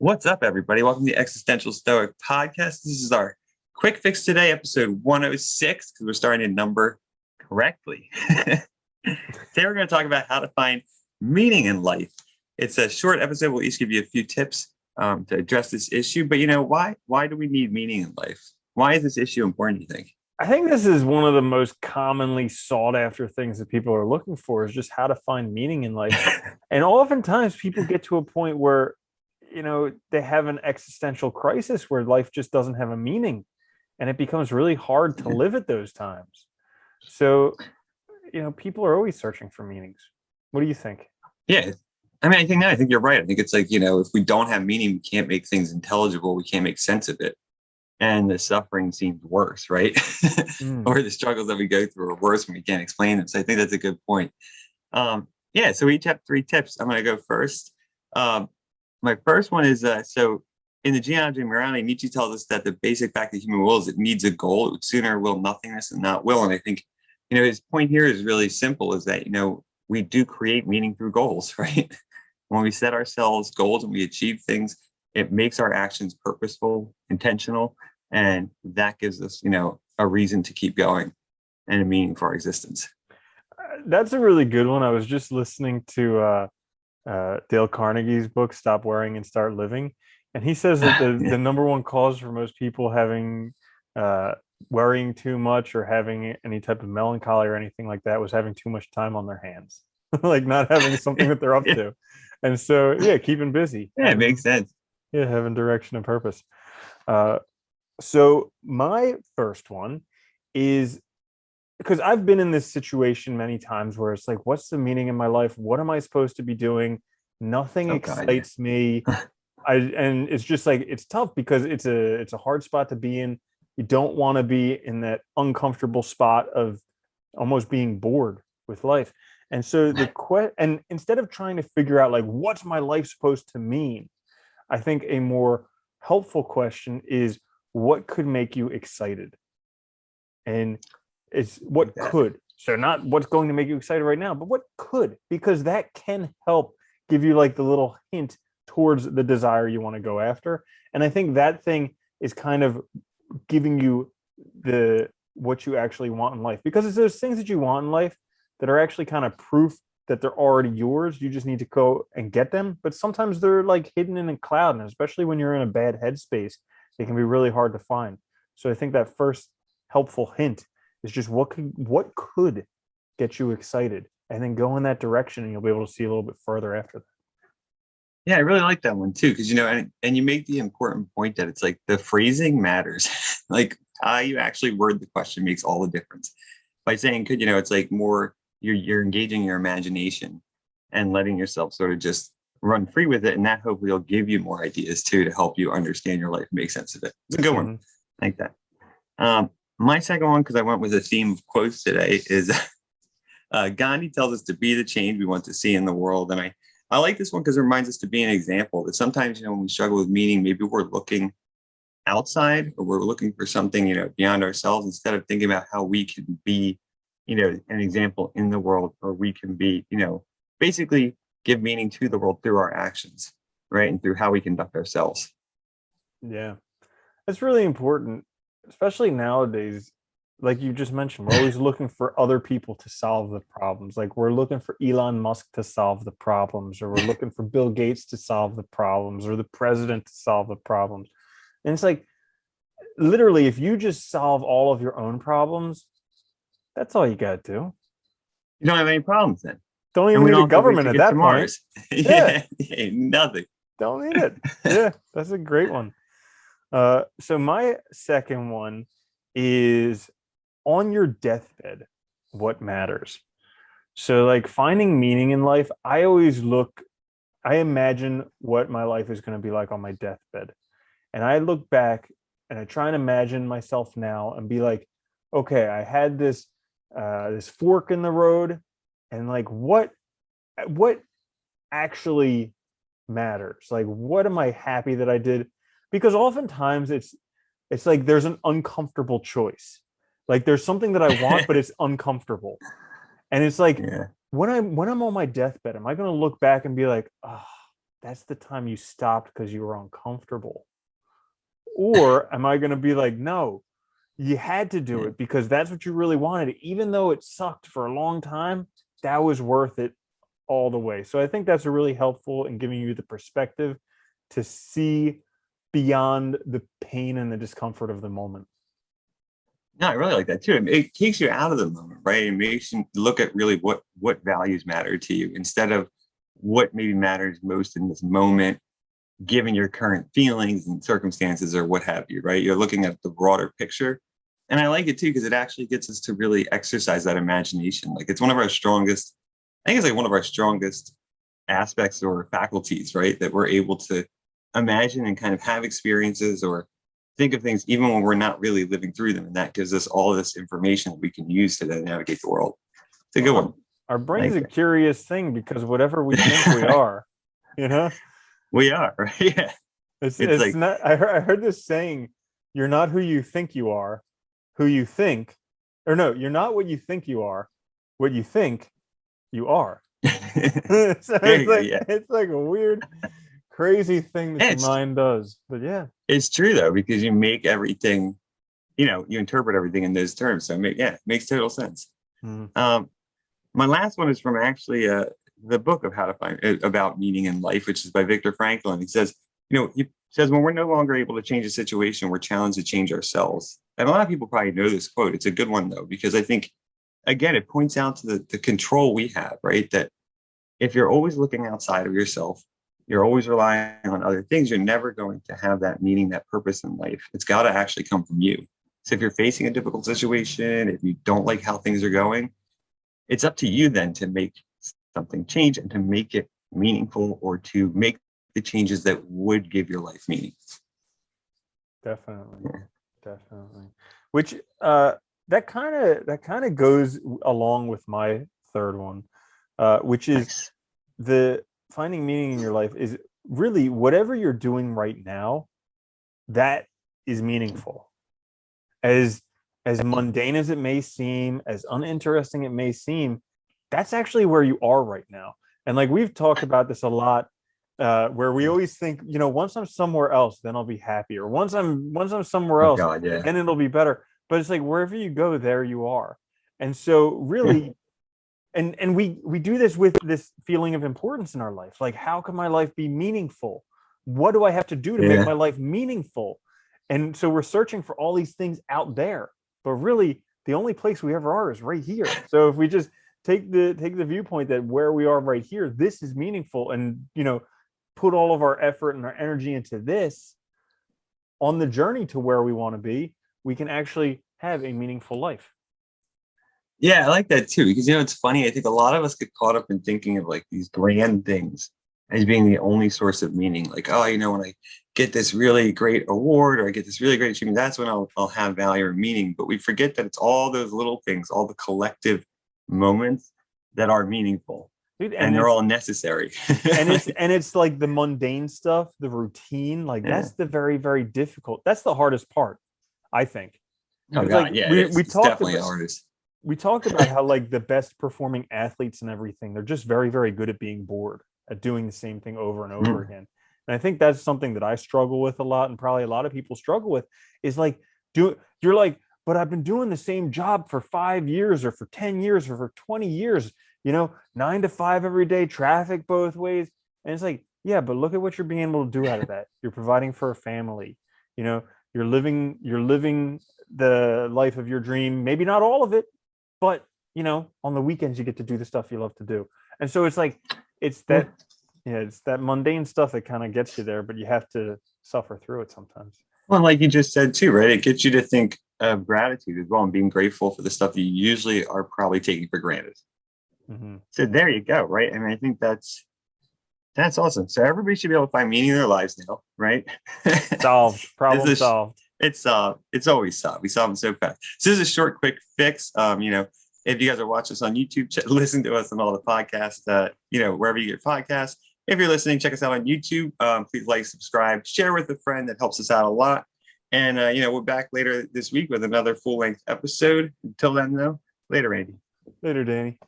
What's up, everybody? Welcome to the Existential Stoic podcast. This is our quick fix today, episode 106, because we're starting to number correctly. Today, we're going to talk about how to find meaning in life. It's a short episode. We'll each give you a few tips to address this issue. But why do we need meaning in life? Why is this issue important, do you think? I think this is one of the most commonly sought after things that people are looking for, is just how to find meaning in life. And oftentimes people get to a point where, they have an existential crisis where life just doesn't have a meaning, and it becomes really hard to live at those times. So, people are always searching for meanings. What do you think? Yeah. I think you're right. I think it's like, if we don't have meaning, we can't make things intelligible. We can't make sense of it. And the suffering seems worse, right? Or the struggles that we go through are worse when we can't explain them. So I think that's a good point. So we each have 3 tips. I'm going to go first. My first one is, so in the Genealogy of Morality, Nietzsche tells us that the basic fact of human will is it needs a goal. It would sooner will nothingness than not will. And I think, his point here is really simple, is that, we do create meaning through goals, right? When we set ourselves goals and we achieve things, it makes our actions purposeful, intentional, and that gives us, a reason to keep going and a meaning for our existence. That's a really good one. I was just listening to Dale Carnegie's book, Stop Worrying and Start Living. And he says that the number one cause for most people having worrying too much or having any type of melancholy or anything like that was having too much time on their hands, like not having something that they're up to. And so, keeping busy. It makes sense. Yeah, having direction and purpose. So my first one is, because I've been in this situation many times where it's like, what's the meaning in my life? What am I supposed to be doing? Nothing excites me. And it's just like, it's tough because it's a hard spot to be in. You don't want to be in that uncomfortable spot of almost being bored with life. And so and instead of trying to figure out like, what's my life supposed to mean? I think a more helpful question is, what could make you excited? And it's what could. So not what's going to make you excited right now, but what could, because that can help give you like the little hint towards the desire you want to go after. And I think that thing is kind of giving you what you actually want in life, because it's those things that you want in life that are actually kind of proof that they're already yours. You just need to go and get them. But sometimes they're like hidden in a cloud, and especially when you're in a bad headspace, they can be really hard to find. So I think that first helpful hint is just what could get you excited, and then go in that direction, and you'll be able to see a little bit further after that. Yeah, I really like that one too, because and you make the important point that it's like the phrasing matters. Like how you actually word the question makes all the difference. By saying could, it's like more you're engaging your imagination and letting yourself sort of just run free with it, and that hopefully will give you more ideas too to help you understand your life and make sense of it. It's a good one. I like that. My second one, because I went with a theme of quotes today, is Gandhi tells us to be the change we want to see in the world. And I like this one because it reminds us to be an example that sometimes, when we struggle with meaning, maybe we're looking outside or we're looking for something, beyond ourselves, instead of thinking about how we can be, an example in the world, or we can be, basically give meaning to the world through our actions, right? And through how we conduct ourselves. Yeah, that's really important, especially nowadays. Like you just mentioned, we're always looking for other people to solve the problems. Like we're looking for Elon Musk to solve the problems, or we're looking for Bill Gates to solve the problems, or the president to solve the problems. And it's like, literally, if you just solve all of your own problems, that's all you got to do. You don't have any problems then. Don't even need a government at that point. Yeah, nothing. Don't need it. Yeah, that's a great one. So my second one is, on your deathbed, what matters? So like finding meaning in life, I imagine what my life is going to be like on my deathbed. And I look back and I try and imagine myself now and be like, okay, I had this fork in the road, and like what actually matters? Like, what am I happy that I did? Because oftentimes it's like there's an uncomfortable choice. Like there's something that I want, but it's uncomfortable. And it's like, when I'm on my deathbed, am I going to look back and be like, oh, that's the time you stopped because you were uncomfortable? Or am I going to be like, no, you had to do Yeah. it because that's what you really wanted. Even though it sucked for a long time, that was worth it all the way. So I think that's a really helpful in giving you the perspective to see beyond the pain and the discomfort of the moment. No, I really like that too. It takes you out of the moment, right? It makes you look at really what values matter to you instead of what maybe matters most in this moment, given your current feelings and circumstances or what have you, right? You're looking at the broader picture. And I like it too, because it actually gets us to really exercise that imagination. Like it's one of our strongest, I think it's like one of our strongest aspects or faculties, right? That we're able to imagine and kind of have experiences or think of things even when we're not really living through them. And that gives us all this information that we can use to then navigate the world. It's a good one. Our I brain's like a that. curious thing because whatever we think we are, you know, We are, right? Yeah. It's it's like, not. I heard this saying, "You're not who you think you are, who you think, or no, you're not what you think you are, what you think you are." So there you go. Yeah. it's like a weird, crazy thing that And your it's mind does. But yeah, it's true though, because you make everything, you interpret everything in those terms. So it makes total sense. Mhm. Um, my last one is from actually the book of How to Find about meaning in life, which is by Viktor Frankl. And he says when we're no longer able to change a situation, we're challenged to change ourselves. And a lot of people probably know this quote. It's a good one though, because I think again it points out to the control we have, right? That if you're always looking outside of yourself, you're always relying on other things, you're never going to have that meaning, that purpose in life. It's got to actually come from you. So if you're facing a difficult situation, if you don't like how things are going, it's up to you then to make something change and to make it meaningful or to make the changes that would give your life meaning. Definitely, Yeah. definitely. Which that kind of goes along with my third one, which is Nice. the finding meaning in your life is really whatever you're doing right now that is meaningful. As mundane as it may seem, as uninteresting it may seem, that's actually where you are right now. And like we've talked about this a lot, where we always think, once I'm somewhere else, then I'll be happier. Once I'm somewhere Oh else, God, yeah. then it'll be better. But it's like wherever you go, there you are. And so Yeah. really, and we do this with this feeling of importance in our life. Like, how can my life be meaningful? What do I have to do to make Yeah. my life meaningful? And so we're searching for all these things out there, but really the only place we ever are is right here. So if we just take the viewpoint that where we are right here, this is meaningful, and put all of our effort and our energy into this on the journey to where we want to be, we can actually have a meaningful life. Yeah, I like that too, because it's funny. I think a lot of us get caught up in thinking of like these grand things as being the only source of meaning. Like, oh, when I get this really great award or I get this really great achievement, that's when I'll have value or meaning. But we forget that it's all those little things, all the collective moments that are meaningful, Dude, and they're all necessary. it's like the mundane stuff, the routine, like Yeah. that's the very, very difficult. That's the hardest part, I think. Oh Because like God, yeah, it we is. we It's talked definitely about an artist. we talked about how like the best performing athletes and everything, they're just very, very good at being bored, at doing the same thing over and over Mm. again. And I think that's something that I struggle with a lot, and probably a lot of people struggle with, is like, you're like, but I've been doing the same job for 5 years or for 10 years or for 20 years, 9 to 5 every day, traffic both ways. And it's like, yeah, but look at what you're being able to do out of that. You're providing for a family, you know, you're living the life of your dream, maybe not all of it, but on the weekends you get to do the stuff you love to do. And so it's like it's Yeah. that yeah, it's that mundane stuff that kind of gets you there, but you have to suffer through it sometimes. Well, like you just said too, right? It gets you to think of gratitude as well and being grateful for the stuff you usually are probably taking for granted. Hmm. So there you go, right? I mean, I think that's awesome. So everybody should be able to find meaning in their lives now, right? Solved. This Problem is solved. it's always solved. We solve them so fast. So this is a short, quick fix. If you guys are watching us on YouTube, listen to us on all the podcasts. Wherever you get podcasts. If you're listening, check us out on YouTube. Please like, subscribe, share with a friend. That helps us out a lot. And we're back later this week with another full length episode. Until then, though, later, Andy. Later, Danny.